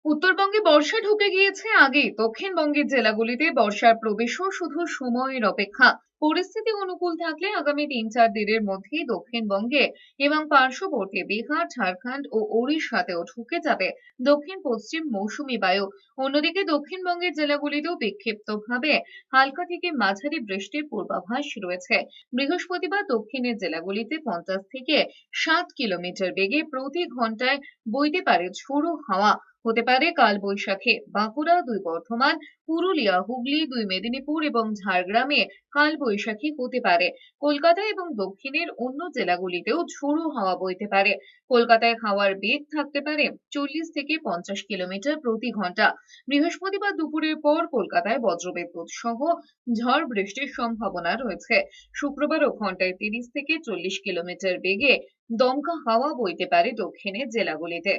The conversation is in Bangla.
উত্তরবঙ্গে বর্ষা ঢুকে গিয়েছে আগেই দক্ষিণবঙ্গের জেলাগুলিতে বর্ষার প্রবেশও শুধু সময়ের অপেক্ষা। পরিস্থিতি অনুকূল থাকলে আগামী ৩-৪ দিনের মধ্যেই দক্ষিণবঙ্গে এবং পার্শ্ববর্তী বিহার, ঝাড়খণ্ড ও ওড়িশাতেও ঢুকে যাবে দক্ষিণ পশ্চিম মৌসুমী বায়ু। অন্যদিকে দক্ষিণবঙ্গের জেলাগুলিতেও বিক্ষিপ্তভাবে হালকা থেকে মাঝারি বৃষ্টির পূর্বাভাস রয়েছে। বৃহস্পতিবার দক্ষিণের জেলাগুলিতে 50 থেকে 60 কিলোমিটার বেগে প্রতি ঘন্টায় বইতে পারে ঝোড়ো হাওয়া। হতে পারে কালবৈশাখী। বাঁকুড়া, 2 বর্ধমান, পুরুলিয়া, হুগলি, 2 মেদিনীপুর এবং ঝাড়গ্রামে কালবৈশাখী হতে পারে। কলকাতা এবং দক্ষিণের অন্য জেলাগুলিতেও ঝোড়ো হাওয়া বইতে পারে। কলকাতায় হাওয়ার বেগ থাকতে পারে 40 থেকে 50 কিলোমিটার প্রতি ঘন্টা। বৃহস্পতিবার দুপুরের পর কলকাতায় বজ্রবিদ্যুৎ সহ ঝড় বৃষ্টির সম্ভাবনা রয়েছে। শুক্রবারও ঘন্টায় 30 থেকে 40 কিলোমিটার বেগে দমকা হাওয়া বইতে পারে দক্ষিণের জেলাগুলিতে।